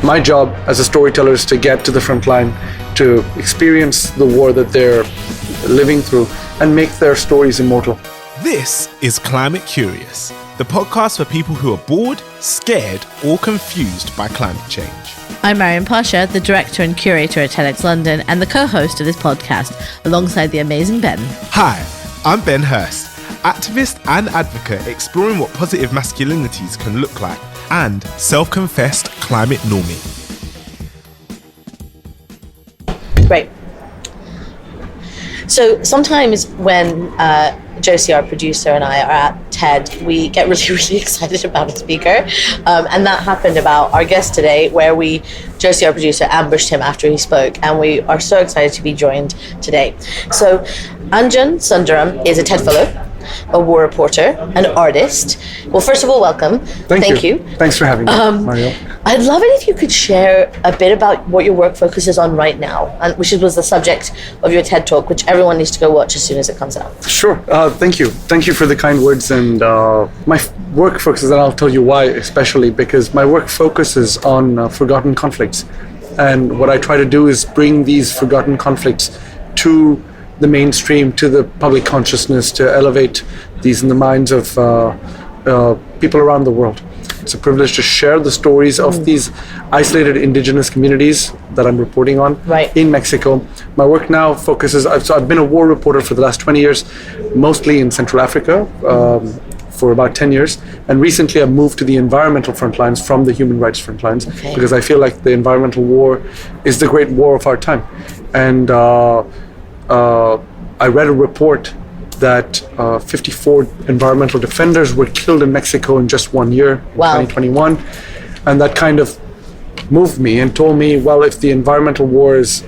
My job as a storyteller is to get to the front line, to experience the war that they're living through and make their stories immortal. This is Climate Curious, the podcast for people who are bored, scared, or confused by climate change. I'm Maryam, Pasha, the director and curator at TEDxLondon and the co-host of this podcast, alongside the amazing Ben. Hi, I'm Ben Beheshty, activist and advocate exploring what positive masculinities can look like, and self-confessed climate normie. Great. So sometimes when Josie, our producer, and I are at TED, we get really, really excited about a speaker. And that happened about our guest today, where Josie, our producer, ambushed him after he spoke. And we are so excited to be joined today. So Anjan Sundaram is a TED Fellow, a war reporter, an artist. Well, first of all, welcome. Thank you. Thanks for having me, Mario. I'd love it if you could share a bit about what your work focuses on right now, and which was the subject of your TED Talk, which everyone needs to go watch as soon as it comes out. Sure. Thank you. Thank you for the kind words. And my work focuses, and I'll tell you why, especially because my work focuses on forgotten conflicts. And what I try to do is bring these forgotten conflicts to the mainstream, to the public consciousness, to elevate these in the minds of people around the world. It's a privilege to share the stories of these isolated indigenous communities that I'm reporting on in Mexico. My work now focuses, I've been a war reporter for the last 20 years, mostly in Central Africa, for about 10 years. And recently I moved to the environmental front lines from the human rights front lines, because I feel like the environmental war is the great war of our time. And I read a report that 54 environmental defenders were killed in Mexico in just 1 year, in 2021. And that kind of moved me and told me, well, if the environmental war is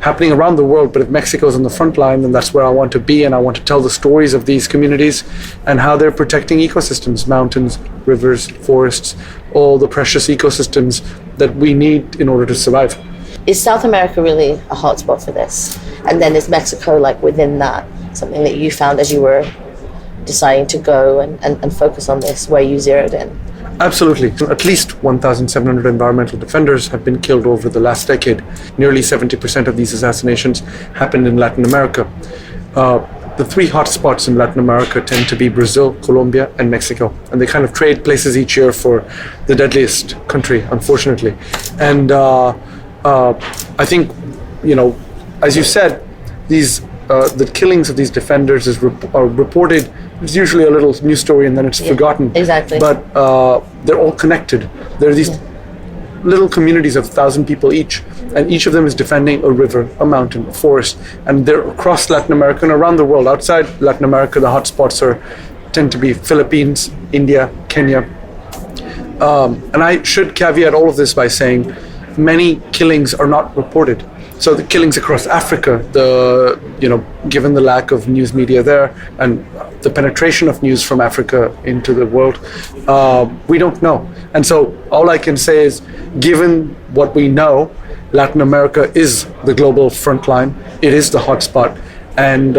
happening around the world, but if Mexico's on the front line, then that's where I want to be. And I want to tell the stories of these communities and how they're protecting ecosystems, mountains, rivers, forests, all the precious ecosystems that we need in order to survive. Is South America really a hotspot for this? And then is Mexico, like, within that, something that you found as you were deciding to go and focus on this, where you zeroed in? Absolutely. At least 1,700 environmental defenders have been killed over the last decade. Nearly 70% of these assassinations happened in Latin America. The three hotspots in Latin America tend to be Brazil, Colombia, and Mexico. And they kind of trade places each year for the deadliest country, unfortunately. And I think, as you said, the killings of these defenders are reported. It's usually a little news story and then it's forgotten. Exactly. But they're all connected. There are these little communities of 1,000 people each, and each of them is defending a river, a mountain, a forest, and they're across Latin America and around the world. Outside Latin America, the hotspots tend to be Philippines, India, Kenya. And I should caveat all of this by saying many killings are not reported. So the killings across Africa, given the lack of news media there and the penetration of news from Africa into the world, we don't know. And so all I can say is, given what we know, Latin America is the global front line. It is the hotspot. And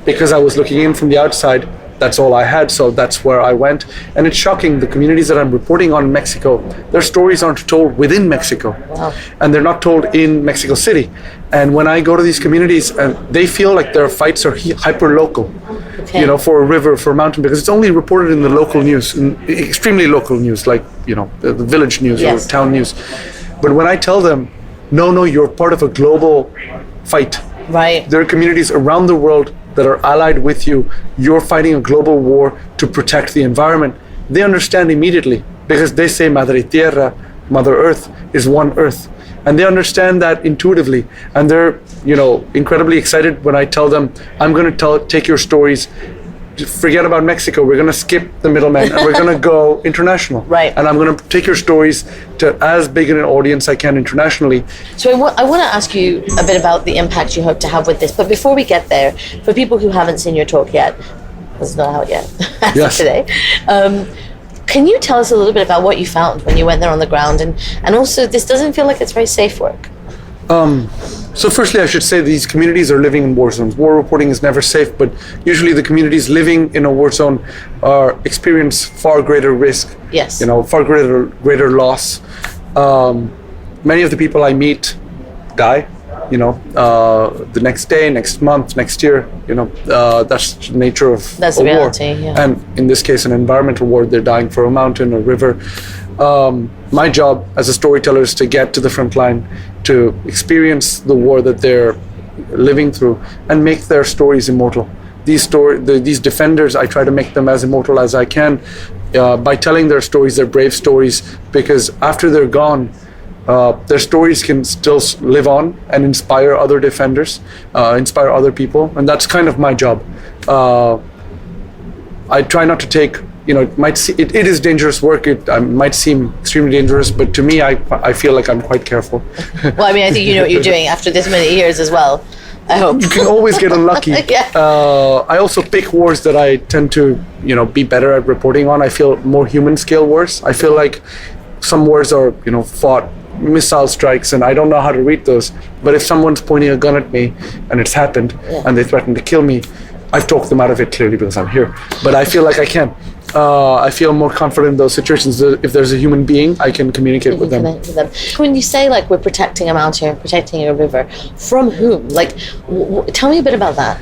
because I was looking in from the outside, that's all I had, so that's where I went. And it's shocking, the communities that I'm reporting on in Mexico, their stories aren't told within Mexico. Wow. And they're not told in Mexico City. And when I go to these communities, they feel like their fights are hyper-local, for a river, for a mountain, because it's only reported in the local news, in extremely local news, like, the village news or town news. But when I tell them, no, you're part of a global fight. Right. There are communities around the world that are allied with you. You're fighting a global war to protect the environment. They understand immediately, because they say Madre Tierra, Mother Earth, is one Earth. And they understand that intuitively. And they're, incredibly excited when I tell them, I'm going to take your stories. Forget about Mexico. We're going to skip the middleman and we're going to go international. Right. And I'm going to take your stories to as big an audience I can internationally. So I want to ask you a bit about the impact you hope to have with this. But before we get there, for people who haven't seen your talk yet, it's not out yet, as of today, can you tell us a little bit about what you found when you went there on the ground? And also, this doesn't feel like it's very safe work. So firstly, I should say these communities are living in war zones. War reporting is never safe, but usually the communities living in a war zone experience far greater risk, yes, far greater loss. Many of the people I meet die, the next day, next month, next year. That's the nature of That's a the war. reality, yeah. And in this case, an environmental war, they're dying for a mountain or river. My job as a storyteller is to get to the front line, to experience the war that they're living through, and make their stories immortal. These defenders, I try to make them as immortal as I can by telling their stories, their brave stories, because after they're gone, their stories can still live on and inspire other defenders, inspire other people, and that's kind of my job. I try not to take, it is dangerous work. It might seem extremely dangerous, but to me, I feel like I'm quite careful. Well, I mean, I think you know what you're doing after this many years as well. I hope. You can always get unlucky. Yeah. I also pick wars that I tend to, be better at reporting on. I feel more human scale wars. I feel like some wars are, fought missile strikes, and I don't know how to read those. But if someone's pointing a gun at me and it's happened, and they threaten to kill me, I've talked them out of it clearly because I'm here. But I feel like I can. I feel more confident in those situations. If there's a human being, I can communicate with them. When you say like we're protecting a mountain, protecting a river, from whom? Like, tell me a bit about that.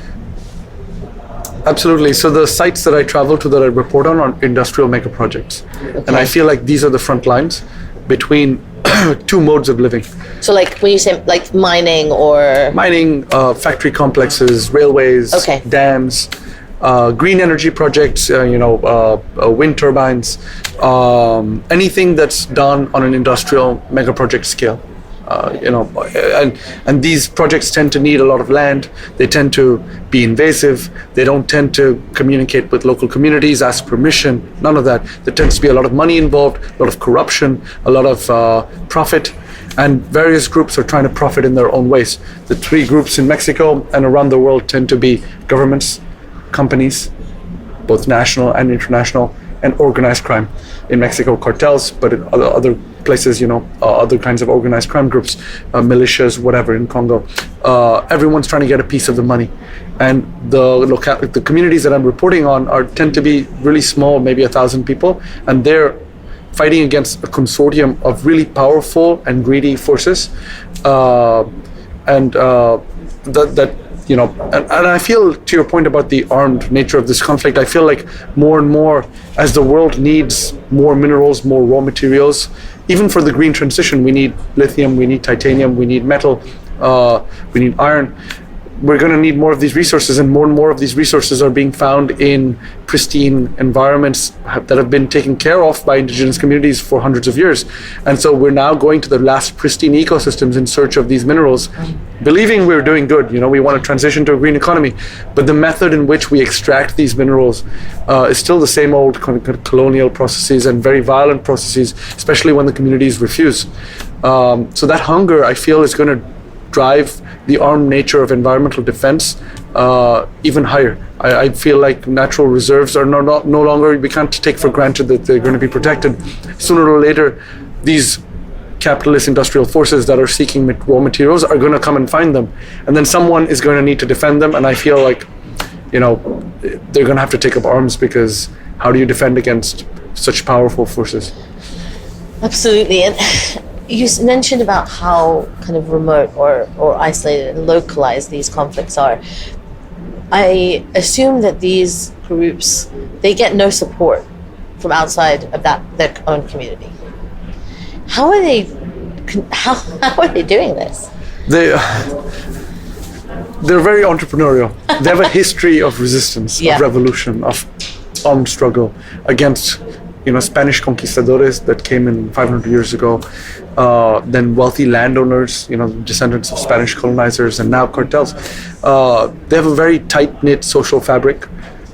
Absolutely. So the sites that I travel to, that I report on, are industrial mega projects. Okay. And I feel like these are the front lines between two modes of living. So like when you say like mining or... Mining, factory complexes, railways, dams, green energy projects, wind turbines, anything that's done on an industrial mega project scale. And these projects tend to need a lot of land. They tend to be invasive. They don't tend to communicate with local communities, ask permission, none of that. There tends to be a lot of money involved, a lot of corruption, a lot of profit, and various groups are trying to profit in their own ways. The three groups in Mexico and around the world tend to be governments, companies, both national and international, and organized crime. In Mexico, cartels, but in other places, other kinds of organized crime groups, militias, whatever, in Congo. Everyone's trying to get a piece of the money. And the communities that I'm reporting on tend to be really small, maybe 1,000 people, and they're fighting against a consortium of really powerful and greedy forces. And I feel, to your point about the armed nature of this conflict, I feel like more and more, as the world needs more minerals, more raw materials, even for the green transition, we need lithium, we need titanium, we need metal, we need iron. We're going to need more of these resources, and more of these resources are being found in pristine environments that have been taken care of by indigenous communities for hundreds of years. And so we're now going to the last pristine ecosystems in search of these minerals, believing we're doing good. We want to transition to a green economy, but the method in which we extract these minerals is still the same old colonial processes and very violent processes, especially when the communities refuse. So that hunger, I feel, is going to drive the armed nature of environmental defense even higher. I feel like natural reserves are no longer, we can't take for granted that they're going to be protected. Sooner or later, these capitalist industrial forces that are seeking raw materials are going to come and find them. And then someone is going to need to defend them. And I feel like, they're going to have to take up arms, because how do you defend against such powerful forces? Absolutely. And you mentioned about how kind of remote or isolated and localized these conflicts are. I assume that these groups, they get no support from outside of their own community. How are they doing this? They're very entrepreneurial. They have a history of resistance, of revolution, of armed struggle against Spanish conquistadores that came in 500 years ago, then wealthy landowners, descendants of Spanish colonizers, and now cartels. They have a very tight-knit social fabric.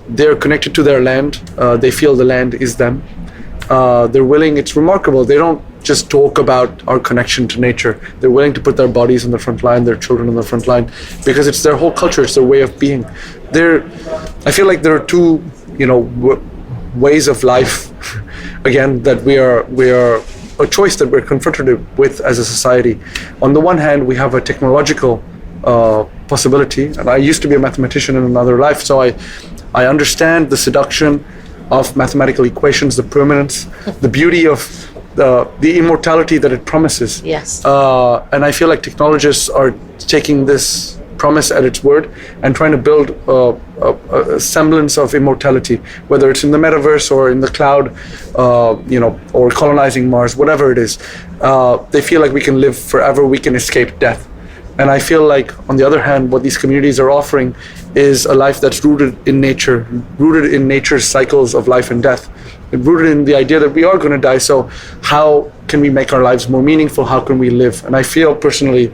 They're connected to their land. They feel the land is them. They're willing, it's remarkable, they don't just talk about our connection to nature. They're willing to put their bodies on the front line, their children on the front line, because it's their whole culture, it's their way of being. I feel like there are two, ways of life, again, that we are a choice that we're confronted with as a society. On the one hand, we have a technological possibility, and I used to be a mathematician in another life, so I understand the seduction of mathematical equations, the permanence, the beauty of the immortality that it promises. Yes. And I feel like technologists are taking this promise at its word and trying to build a semblance of immortality, whether it's in the metaverse or in the cloud, or colonizing Mars, whatever it is. They feel like we can live forever, we can escape death. And I feel like, on the other hand, what these communities are offering is a life that's rooted in nature's cycles of life and death, and rooted in the idea that we are going to die. So how can we make our lives more meaningful? How can we live? And I feel personally,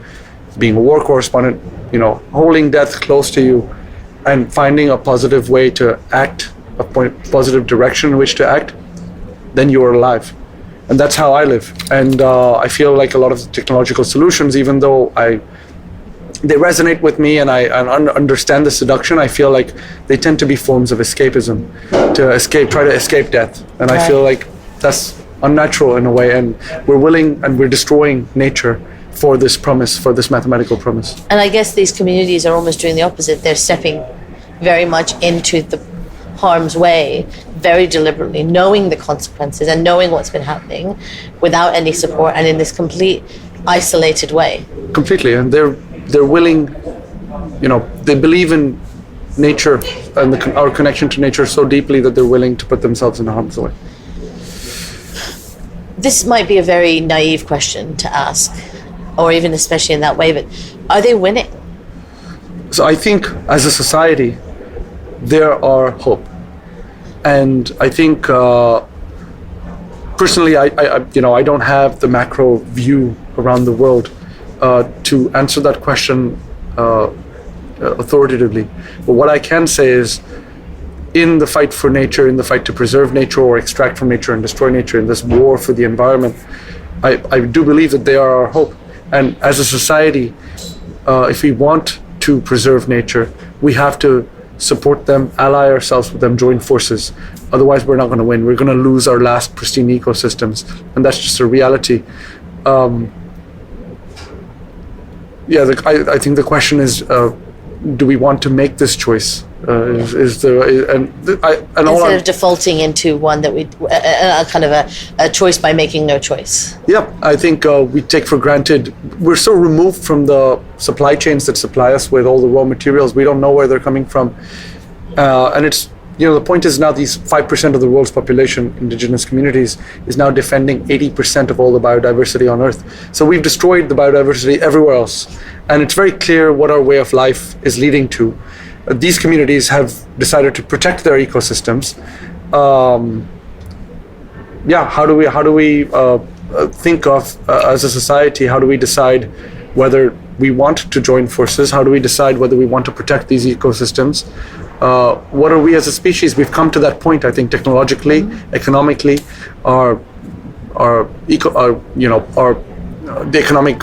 being a war correspondent, holding death close to you and finding a positive way to act, positive direction in which to act, then you are alive. And that's how I live. And I feel like a lot of the technological solutions, even though they resonate with me and I understand the seduction, I feel like they tend to be forms of escapism, try to escape death. And I feel like that's unnatural in a way, and we're destroying nature for this promise, for this mathematical promise. And I guess these communities are almost doing the opposite. They're stepping very much into the harm's way, very deliberately, knowing the consequences and knowing what's been happening without any support and in this complete isolated way. Completely. And they're willing, they believe in nature and our connection to nature so deeply that they're willing to put themselves in harm's way. This might be a very naive question to ask, or even especially in that way, but are they winning? So I think as a society, there are hope. And I think, personally, I don't have the macro view around the world to answer that question authoritatively. But what I can say is, in the fight for nature, in the fight to preserve nature or extract from nature and destroy nature, in this war for the environment, I do believe that they are our hope. And as a society, if we want to preserve nature, we have to support them, ally ourselves with them, join forces. Otherwise, we're not going to win. We're going to lose our last pristine ecosystems. And that's just a reality. I think the question is, do we want to make this choice? Instead of defaulting into one that kind of a choice by making no choice. Yeah, I think we take for granted, we're so removed from the supply chains that supply us with all the raw materials. We don't know where they're coming from. And it's, the point is now these 5% of the world's population, indigenous communities, is now defending 80% of all the biodiversity on Earth. So we've destroyed the biodiversity everywhere else. And it's very clear what our way of life is leading to. These communities have decided to protect their ecosystems. How do we think of, as a society, how do we decide whether we want to join forces? How do we decide whether we want to protect these ecosystems? What are we as a species? We've come to that point, I think, technologically, economically, the economic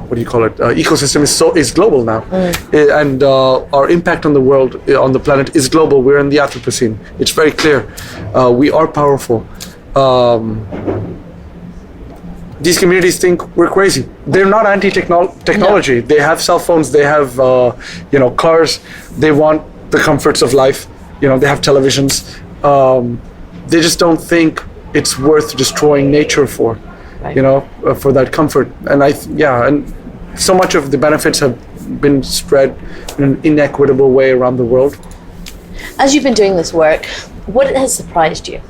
ecosystem is global now, and our impact on the world, on the planet, is global. We're in the Anthropocene. It's very clear. We are powerful. These communities think we're crazy. They're not anti-technology. No. They have cell phones. They have cars. They want the comforts of life. They have televisions. They just don't think it's worth destroying nature for. Right. For that comfort. And and so much of the benefits have been spread in an inequitable way around the world. As you've been doing this work, what has surprised you?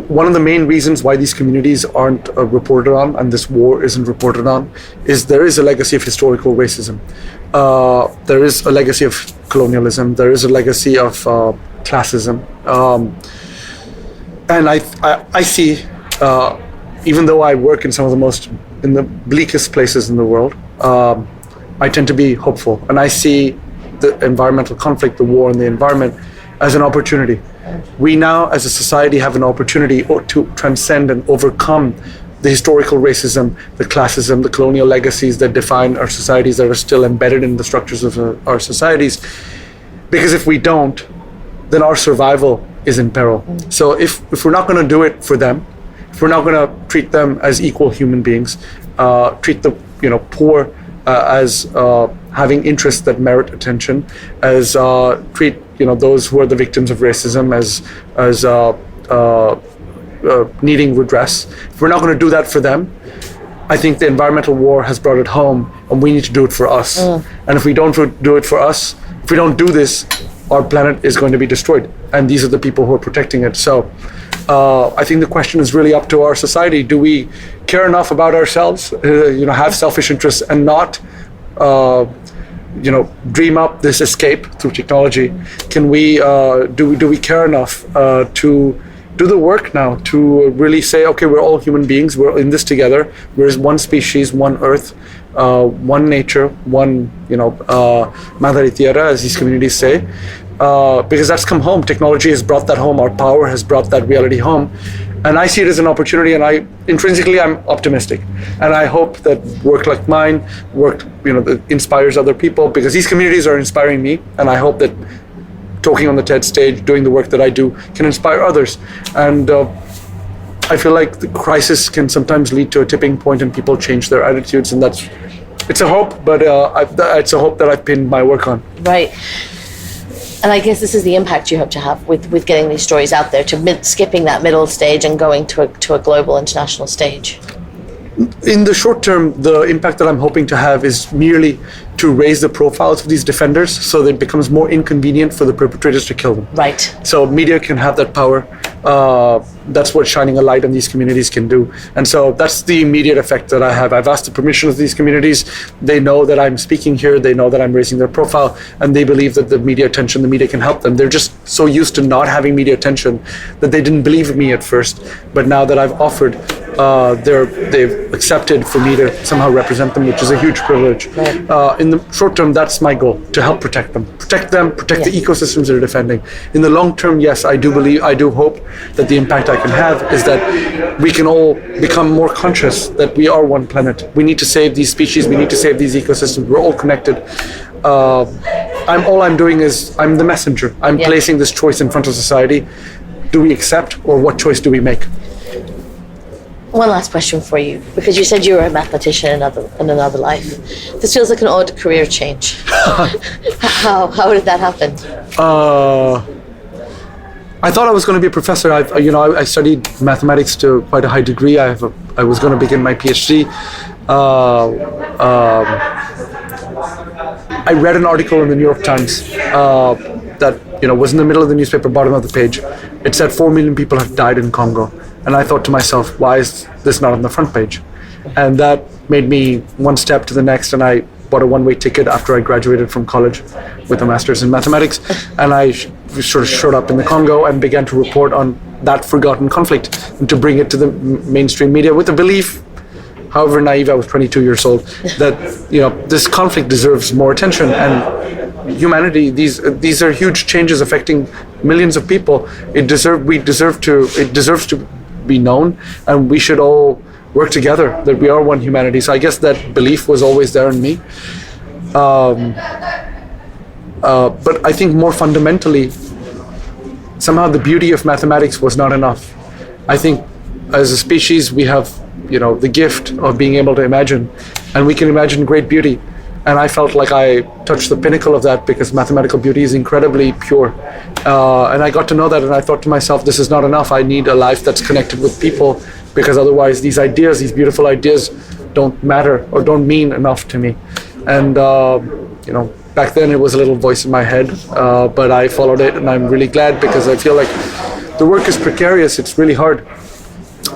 One of the main reasons why these communities aren't reported on, and this war isn't reported on, is there is a legacy of historical racism. There is a legacy of colonialism. There is a legacy of classism. And I see, even though I work in in the bleakest places in the world, I tend to be hopeful. And I see the environmental conflict, the war and the environment, as an opportunity. We now, as a society, have an opportunity to transcend and overcome the historical racism, the classism, the colonial legacies that define our societies, that are still embedded in the structures of our societies. Because if we don't, then our survival is in peril. So if we're not going to do it for them, if we're not going to treat them as equal human beings, treat the poor as having interests that merit attention, as treat those who are the victims of racism as needing redress. If we're not going to do that for them, I think the environmental war has brought it home, and we need to do it for us. And if we don't do it for us, if we don't do this, our planet is going to be destroyed, and these are the people who are protecting it. So I think the question is really up to our society. Do we care enough about ourselves, have selfish interests, and not dream up this escape through technology? Can we do we care enough to do the work now to really say, okay, we're all human beings, we're in this together, we're one species, one earth, one nature, one Madre Tierra, as these communities say, because that's come home. Technology has brought that home. Our power has brought that reality home, and I see it as an opportunity. And I'm optimistic, and I hope that work like mine, that inspires other people, because these communities are inspiring me, and I hope that talking on the TED stage, doing the work that I do, can inspire others. And I feel like the crisis can sometimes lead to a tipping point and people change their attitudes, and it's a hope, but it's a hope that I've pinned my work on. Right. And I guess this is the impact you hope to have with getting these stories out there, skipping that middle stage and going to a global international stage. In the short term, the impact that I'm hoping to have is merely to raise the profiles of these defenders so that it becomes more inconvenient for the perpetrators to kill them. Right. So media can have that power. That's what shining a light on these communities can do. And so that's the immediate effect that I have. I've asked the permission of these communities. They know that I'm speaking here. They know that I'm raising their profile. And they believe that the media can help them. They're just so used to not having media attention that they didn't believe me at first. But now that I've offered, they've accepted for me to somehow represent them, which is a huge privilege. Right. In the short term, that's my goal, to help protect them, protect the ecosystems they're defending. In the long term, yes, I do hope that the impact I can have is that we can all become more conscious that we are one planet. We need to save these species, we need to save these ecosystems, we're all connected. All I'm doing is, I'm the messenger. I'm placing this choice in front of society. Do we accept, or what choice do we make? One last question for you, because you said you were a mathematician in another life. This feels like an odd career change. How did that happen? I thought I was going to be a professor. I studied mathematics to quite a high degree. I was going to begin my PhD. I read an article in the New York Times that was in the middle of the newspaper, bottom of the page. It said 4 million people have died in Congo. And I thought to myself, why is this not on the front page? And that made me one step to the next, and I bought a one-way ticket after I graduated from college with a master's in mathematics. And I sort of showed up in the Congo and began to report on that forgotten conflict and to bring it to the mainstream media with the belief, however naive, I was 22 years old, that this conflict deserves more attention. And humanity, these are huge changes affecting millions of people. It deserves to be known, and we should all work together, that we are one humanity. So I guess that belief was always there in me. But I think more fundamentally, somehow the beauty of mathematics was not enough. I think as a species, we have the gift of being able to imagine, and we can imagine great beauty. And I felt like I touched the pinnacle of that, because mathematical beauty is incredibly pure. And I got to know that, and I thought to myself, this is not enough. I need a life that's connected with people, because otherwise these beautiful ideas don't matter or don't mean enough to me. And, back then it was a little voice in my head, but I followed it, and I'm really glad, because I feel like the work is precarious. It's really hard.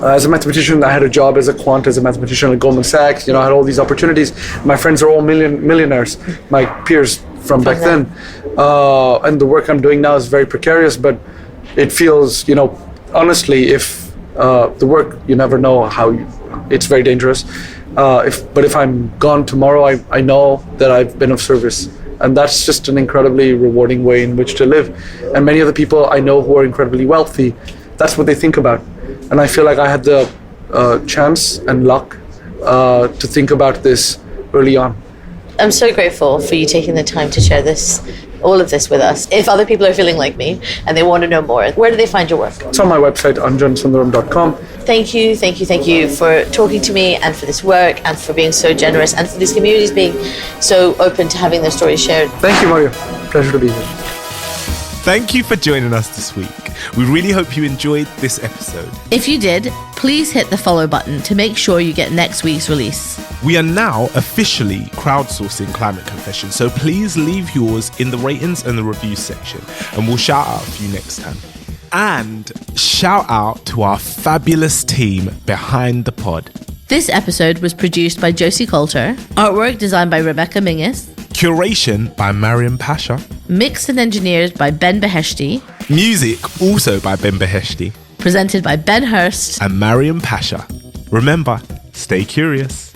As a mathematician, I had a job as a quant, as a mathematician at Goldman Sachs. I had all these opportunities. My friends are all millionaires, my peers from back then. And the work I'm doing now is very precarious, but it feels, honestly, if the work, you never know it's very dangerous. But if I'm gone tomorrow, I know that I've been of service. And that's just an incredibly rewarding way in which to live. And many of the people I know who are incredibly wealthy, that's what they think about. And I feel like I had the chance and luck to think about this early on. I'm so grateful for you taking the time to share all of this with us. If other people are feeling like me and they want to know more, where do they find your work? It's on my website, anjansundaram.com. Thank you for talking to me, and for this work, and for being so generous, and for these communities being so open to having their stories shared. Thank you, Maryam. Pleasure to be here. Thank you for joining us this week. We really hope you enjoyed this episode. If you did, please hit the follow button to make sure you get next week's release. We are now officially crowdsourcing Climate Confession, so please leave yours in the ratings and the reviews section, and we'll shout out for you next time. And shout out to our fabulous team behind the pod. This episode was produced by Josie Colter, artwork designed by Rebecca Mingus, Curation by Maryam Pasha, mixed and engineered by Ben Beheshty, music also by Ben Beheshty, presented by Ben Beheshty and Maryam Pasha. Remember, stay curious.